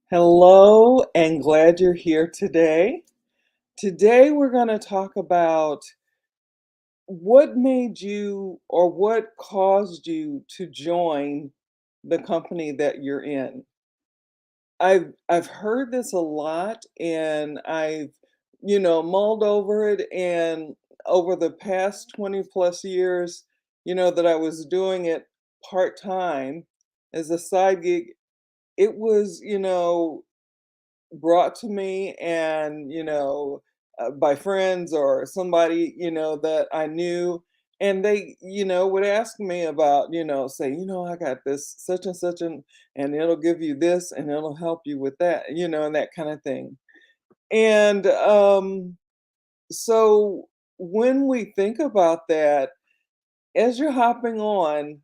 Hello, and glad you're here today. Today, we're going to talk about what made you or what caused you to join the company that you're in. I've heard this a lot, and I've mulled over it, and over the past 20 plus years, that I was doing it part time as a side gig, it was, brought to me and by friends or somebody that I knew, and they would ask me about, say, I got this such and such, and it'll give you this and it'll help you with that, and that kind of thing. And so when we think about that, as you're hopping on,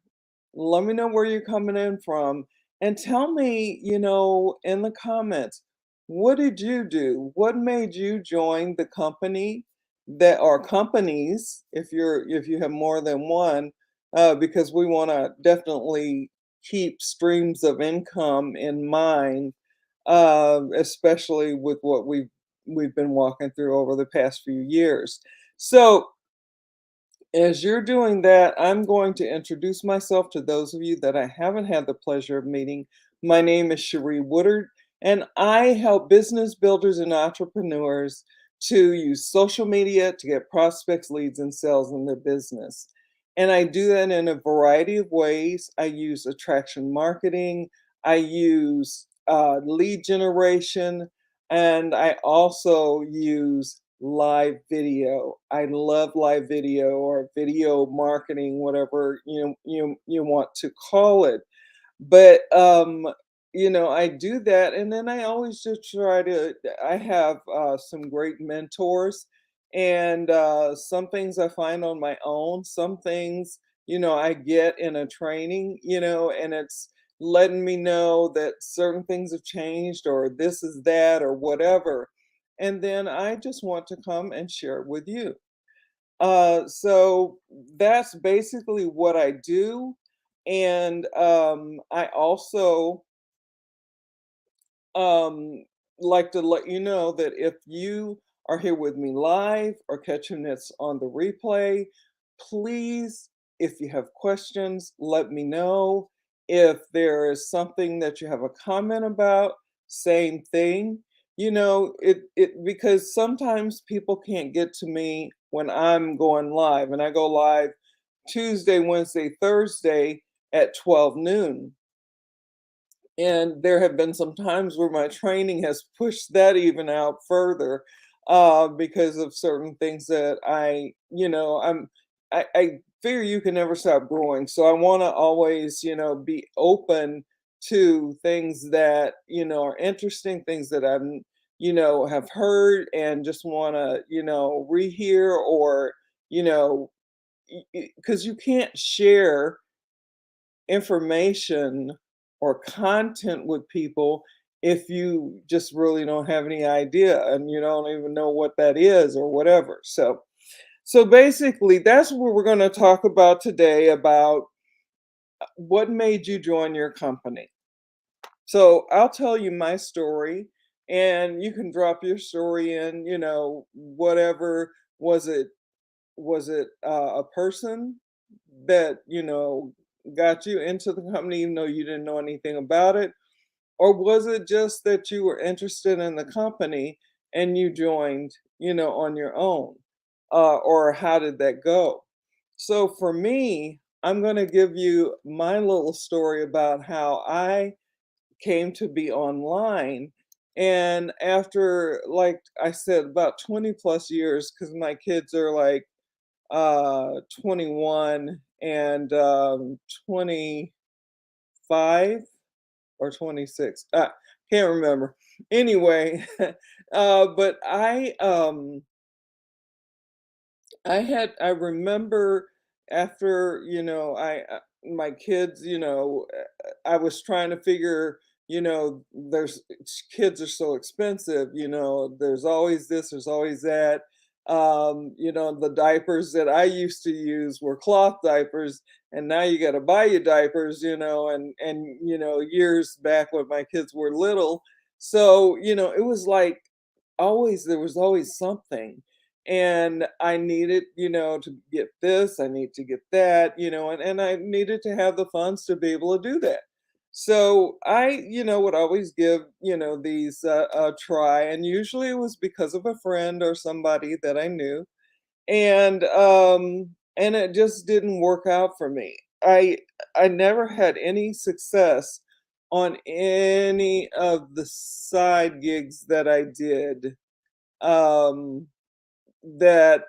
let me know where you're coming in from and tell me, in the comments, what did you do? What made you join the company that or companies if you have more than one, because we want to definitely keep streams of income in mind, especially with what we've been walking through over the past few years. So as you're doing that, I'm going to introduce myself to those of you that I haven't had the pleasure of meeting. My name is Cherie Woodard, and I help business builders and entrepreneurs to use social media to get prospects, leads, and sales in their business. And I do that in a variety of ways. I use attraction marketing, I use lead generation, and I also use live video. I love live video or video marketing, whatever you want to call it. But I do that, and then I always just try to. I have some great mentors, and some things I find on my own. Some things I get in a training, and it's letting me know that certain things have changed, or this is that, or whatever. And then I just want to come and share it with you. So that's basically what I do. And I also um, like to let you know that if you are here with me live or catching this on the replay, please, if you have questions, let me know. If there is something that you have a comment about, same thing. It because sometimes people can't get to me when I'm going live, and I go live Tuesday, Wednesday, Thursday at 12 noon. And there have been some times where my training has pushed that even out further, because of certain things that I figure you can never stop growing. So I want to always, be open to things that, are interesting, things that have heard and just want to, rehear or, you know, because you can't share information or content with people if you just really don't have any idea and you don't even know what that is or whatever. So basically that's what we're going to talk about today, about what made you join your company. So I'll tell you my story, and you can drop your story in, whatever. Was it a person that got you into the company even though you didn't know anything about it? Or was it just that you were interested in the company and you joined, on your own? Or how did that go? So for me, I'm going to give you my little story about how I came to be online. And after, like I said, about 20 plus years, because my kids are like 21 and 25 or 26. Can't remember. Anyway, but I remember after, my kids, I was trying to figure, there's kids are so expensive, there's always this, there's always that. The diapers that I used to use were cloth diapers, and now you got to buy your diapers, and years back when my kids were little. So, it was like always there was always something. And I needed, to get this, I need to get that, and I needed to have the funds to be able to do that. So I, would always give, these a try. And usually it was because of a friend or somebody that I knew. And it just didn't work out for me. I never had any success on any of the side gigs that I did, um, that,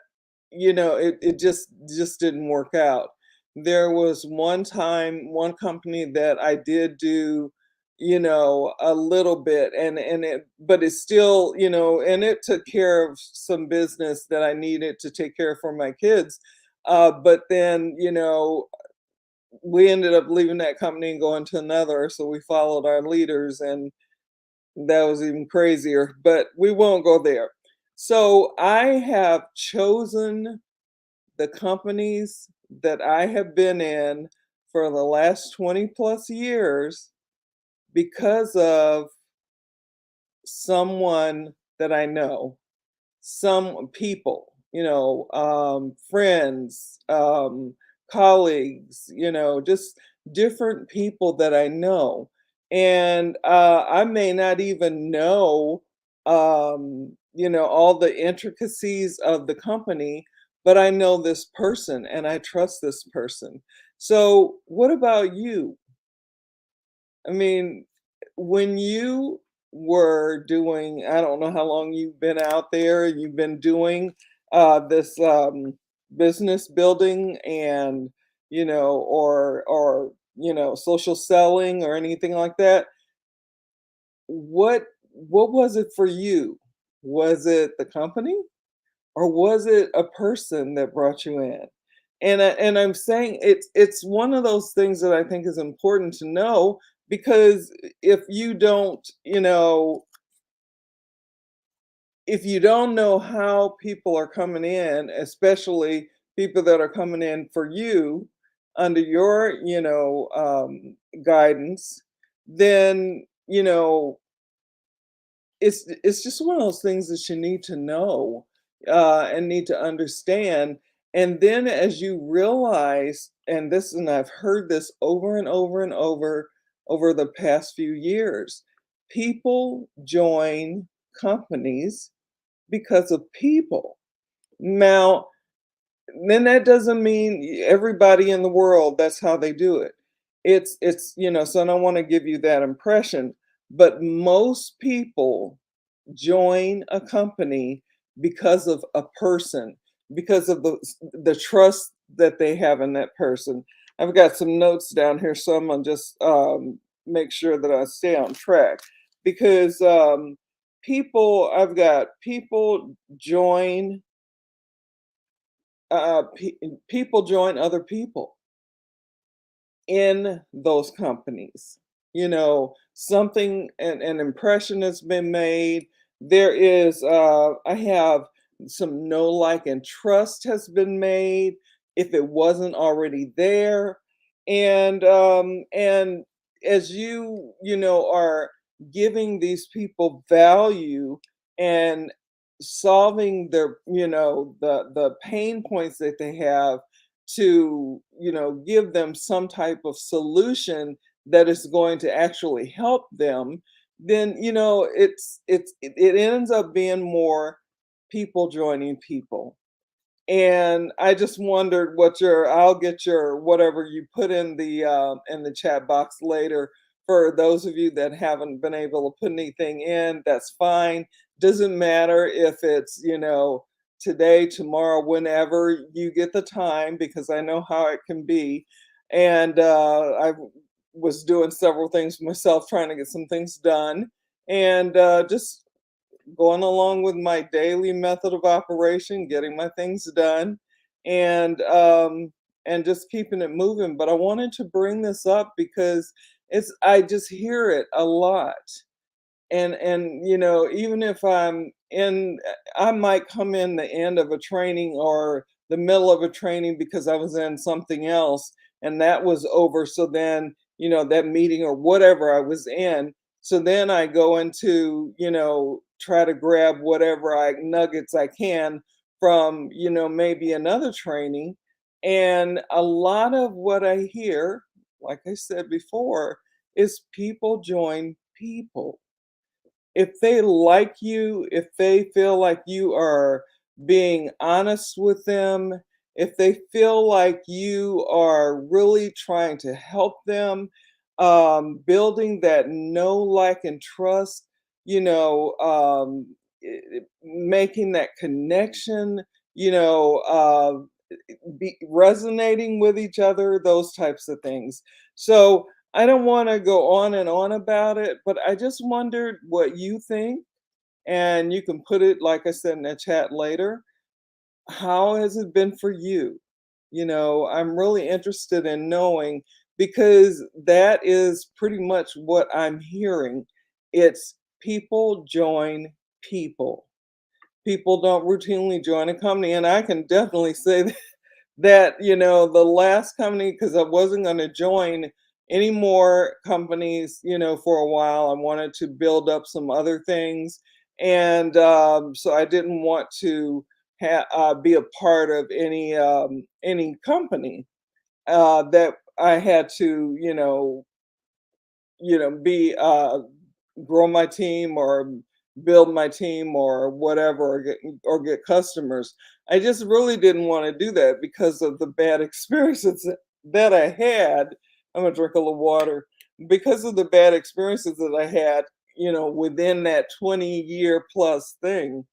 it just didn't work out. There was one time, one company that I did do, a little bit, and it but it's still, and it took care of some business that I needed to take care of for my kids. But then, we ended up leaving that company and going to another, so we followed our leaders, and that was even crazier, but we won't go there. So I have chosen the companies that I have been in for the last 20 plus years because of someone that I know, some people, friends, colleagues, just different people that I know. And I may not even know, all the intricacies of the company, but I know this person and I trust this person. So, what about you? I mean, when you were doing, I don't know how long you've been out there, you've been doing this business building and, or social selling or anything like that. What was it for you? Was it the company? Or was it a person that brought you in? And I'm saying it's one of those things that I think is important to know, because if you don't know how people are coming in, especially people that are coming in for you under your, guidance, then, it's just one of those things that you need to know, and need to understand. And then as you realize, and I've heard this over and over and over the past few years, people join companies because of people. Now, then that doesn't mean everybody in the world that's how they do it. So I don't want to give you that impression, but most people join a company because of a person, because of the trust that they have in that person. I've got some notes down here, so I'm gonna just make sure that I stay on track, because I've got people join, people join other people in those companies. Something, an impression has been made. I have some know, like, and trust has been made if it wasn't already there. And as are giving these people value and solving their, the pain points that they have, to give them some type of solution that is going to actually help them, then it ends up being more people joining people. And I just wondered what your I'll get your whatever you put in the chat box later. For those of you that haven't been able to put anything in, that's fine. Doesn't matter if it's, today, tomorrow, whenever you get the time, because I know how it can be. And I was doing several things myself, trying to get some things done, and just going along with my daily method of operation, getting my things done, and just keeping it moving. But I wanted to bring this up because I just hear it a lot. And even if I might come in the end of a training or the middle of a training because I was in something else and that was over. So then, that meeting or whatever I was in So then I go into, try to grab whatever nuggets I can from, maybe another training. And a lot of what I hear, like I said before, is people join people. If they like you, if they feel like you are being honest with them, if they feel like you are really trying to help them, building that know, like, and trust, making that connection, be resonating with each other, those types of things. So I don't want to go on and on about it, but I just wondered what you think. And you can put it, like I said, in the chat later. How has it been for you? I'm really interested in knowing because that is pretty much what I'm hearing. It's people join people. People don't routinely join a company. And I can definitely say that, the last company, because I wasn't going to join any more companies, for a while. I wanted to build up some other things. And so I didn't want to be a part of any company that I had to, be grow my team or build my team or whatever or get customers. I just really didn't want to do that because of the bad experiences that I had. I'm gonna drink a little water. Because of the bad experiences that I had, within that 20-year plus thing.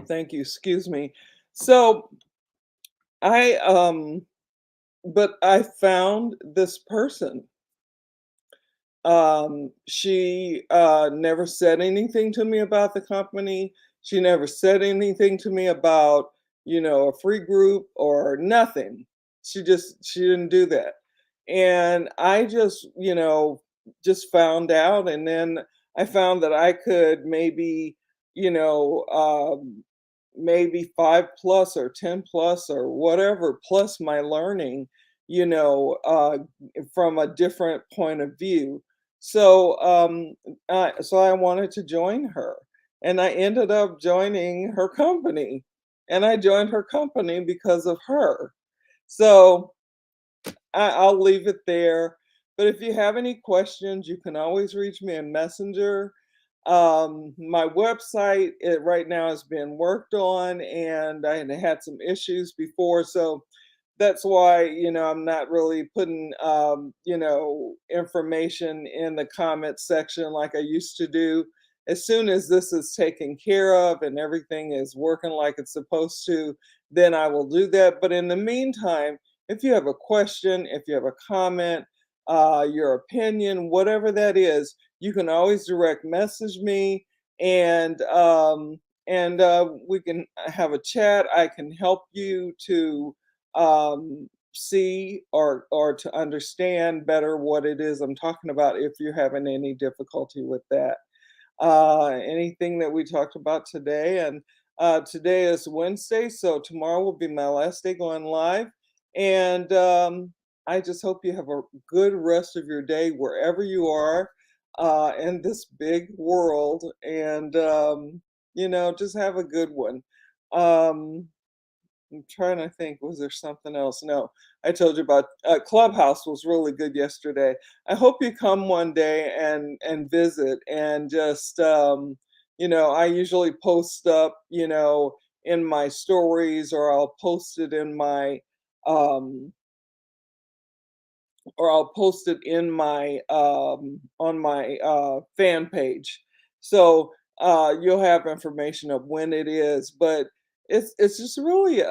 Thank you. Excuse me. So I but I found this person. She never said anything to me about the company. She never said anything to me about, a free group or nothing. She didn't do that. And I just found out, and then I found that I could maybe, you know, maybe 5 plus or 10 plus or whatever plus my learning, from a different point of view. So I wanted to join her, and I ended up joining her company, and I joined her company because of her. So I'll leave it there. But if you have any questions, you can always reach me in Messenger. My website right now is being worked on, and I had some issues before, so that's why I'm not really putting information in the comment section like I used to do. As soon as this is taken care of and everything is working like it's supposed to, then I will do that. But in the meantime, if you have a question, if you have a comment, your opinion, whatever that is, you can always direct message me, and we can have a chat. I can help you to see or to understand better what it is I'm talking about if you're having any difficulty with that. Anything that we talked about today, and today is Wednesday, so tomorrow will be my last day going live. And I just hope you have a good rest of your day wherever you are in this big world, and just have a good one. Um, I'm trying to think, was there something else? No, I told you about Clubhouse was really good yesterday. I hope you come one day and visit and just I usually post up, in my stories, or I'll post it in my um I'll post it in my on my fan page. So you'll have information of when it is, but it's just really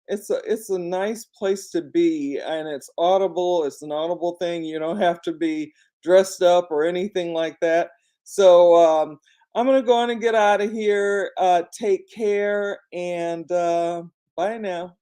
it's a nice place to be, and it's audible. It's an audible thing. You don't have to be dressed up or anything like that. So I'm gonna go on and get out of here. Take care, and bye now.